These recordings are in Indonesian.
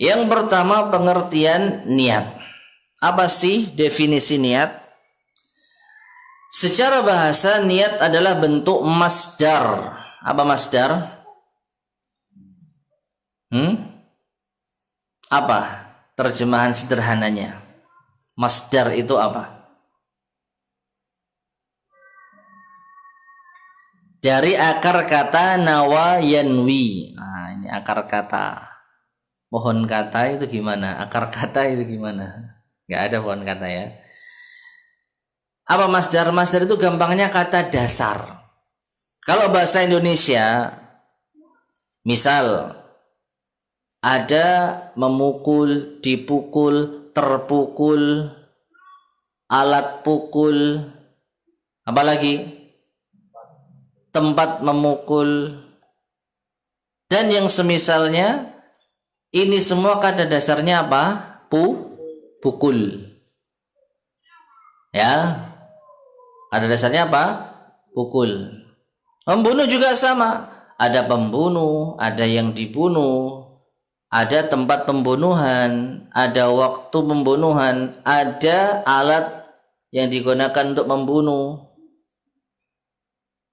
Yang pertama, pengertian niat. Apa sih definisi niat? Secara bahasa, niat adalah bentuk masdar. Apa masdar? Apa terjemahan sederhananya? Masdar itu apa? Dari akar kata nawa yanwi. Nah, ini akar kata. Pohon kata itu gimana? Akar kata itu gimana? Nggak ada pohon kata ya. Apa masdar? Masdar itu gampangnya kata dasar. Kalau bahasa Indonesia, misal ada memukul, dipukul, terpukul, alat pukul, apalagi tempat memukul, dan yang semisalnya. Ini semua kata dasarnya apa? Pukul. Ya. Kata dasarnya apa? Pukul. Membunuh juga sama. Ada pembunuh, ada yang dibunuh, ada tempat pembunuhan, ada waktu pembunuhan, ada alat yang digunakan untuk membunuh.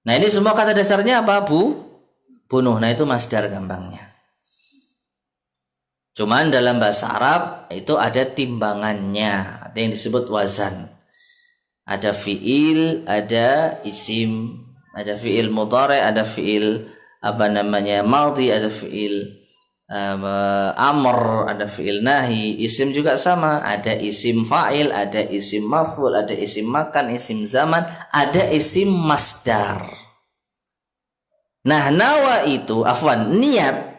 Nah, ini semua kata dasarnya apa? Bunuh. Nah, itu masdar gampangnya. Cuman dalam bahasa Arab itu ada timbangannya, ada yang disebut wazan. Ada fiil, ada isim, ada fiil mudhari, ada fiil madhi, ada fiil amr, ada fiil nahi. Isim juga sama, ada isim fa'il, ada isim maf'ul, ada isim makan, isim zaman, ada isim masdar. Nah, nawa itu, niat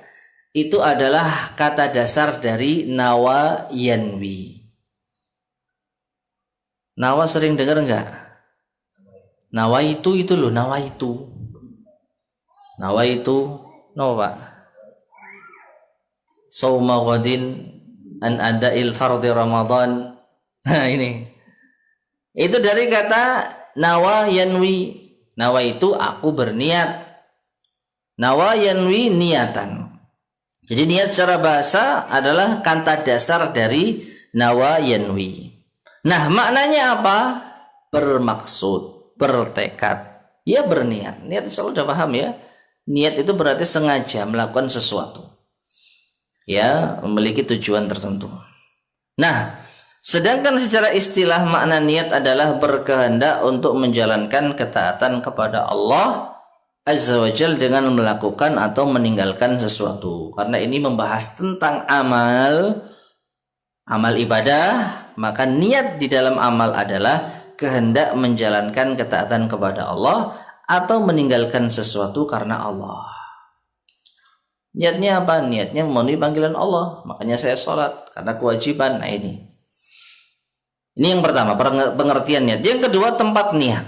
itu adalah kata dasar dari nawa yanwi. Nawa sering dengar enggak? Nawa itu loh, nawa itu. Nawa itu, no Pak. Sauma ghadin an ada'il fardhi Ramadan. Nah, ini. Itu dari kata nawa yanwi. Nawa itu aku berniat. Nawa yanwi niatan. Jadi niat secara bahasa adalah kata dasar dari nawa yanwi. Nah, maknanya apa? Bermaksud, bertekad. Ya berniat. Niat selalu sudah paham ya. Niat itu berarti sengaja melakukan sesuatu. Ya, memiliki tujuan tertentu. Nah, sedangkan secara istilah makna niat adalah berkehendak untuk menjalankan ketaatan kepada Allah Azza wa Jal dengan melakukan atau meninggalkan sesuatu. Karena ini membahas tentang amal ibadah, maka niat di dalam amal adalah kehendak menjalankan ketaatan kepada Allah atau meninggalkan sesuatu karena Allah. Niatnya apa? Niatnya memenuhi panggilan Allah. Makanya saya sholat karena kewajiban. Nah, ini yang pertama, pengertian niat. Yang kedua, tempat niat.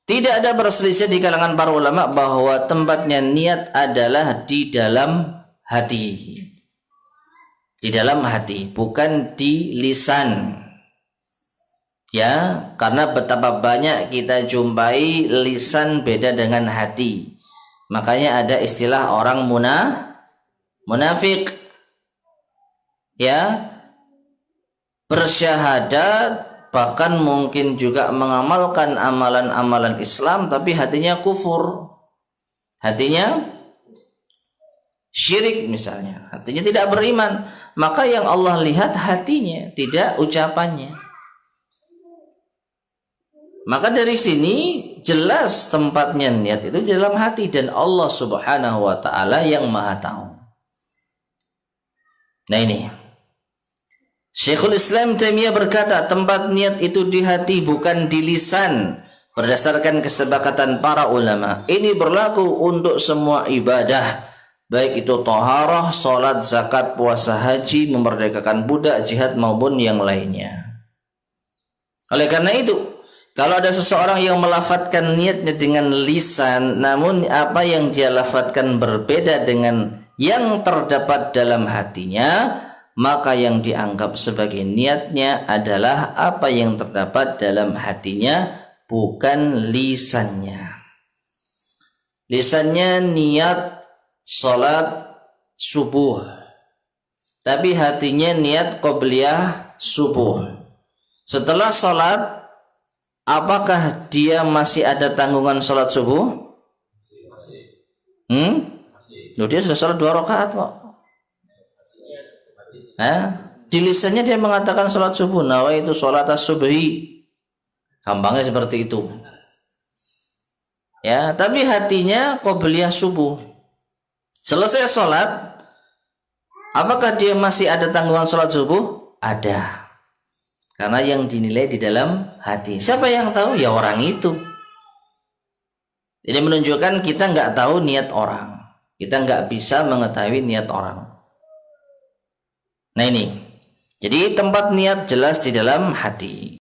Tidak ada perselisihan di kalangan para ulama bahwa tempatnya niat adalah di dalam hati. Di dalam hati, bukan di lisan. Ya, karena betapa banyak kita jumpai lisan beda dengan hati. Makanya ada istilah orang munafik. Ya, bersyahadat, bahkan mungkin juga mengamalkan amalan-amalan Islam, tapi hatinya kufur, hatinya syirik misalnya, hatinya tidak beriman. Maka yang Allah lihat hatinya, tidak ucapannya. Maka dari sini jelas tempatnya niat itu di dalam hati, dan Allah Subhanahu wa ta'ala yang maha tahu. Nah, ini Syekhul Islam Taimiyah berkata, tempat niat itu di hati, bukan di lisan. Berdasarkan kesepakatan para ulama, ini berlaku untuk semua ibadah, baik itu taharah, salat, zakat, puasa, haji, memerdekakan budak, jihad maupun yang lainnya. Oleh karena itu, kalau ada seseorang yang melafadzkan niatnya dengan lisan, namun apa yang dia lafadzkan berbeda dengan yang terdapat dalam hatinya, maka yang dianggap sebagai niatnya adalah apa yang terdapat dalam hatinya, bukan lisannya. Lisannya niat salat subuh, tapi hatinya niat qobliyah subuh. Setelah sholat, apakah dia masih ada tanggungan sholat subuh? Loh, dia sudah sholat 2 rakaat kok. Di lisannya dia mengatakan sholat subuh, nawaitu sholat as-subhi. Gampangnya seperti itu. Ya, tapi hatinya qobliyah subuh. Selesai sholat, apakah dia masih ada tanggungan sholat subuh? Ada. Karena yang dinilai di dalam hati. Siapa yang tahu? Ya orang itu. Jadi menunjukkan kita nggak tahu niat orang. Kita nggak bisa mengetahui niat orang. Nah ini. Jadi tempat niat jelas di dalam hati.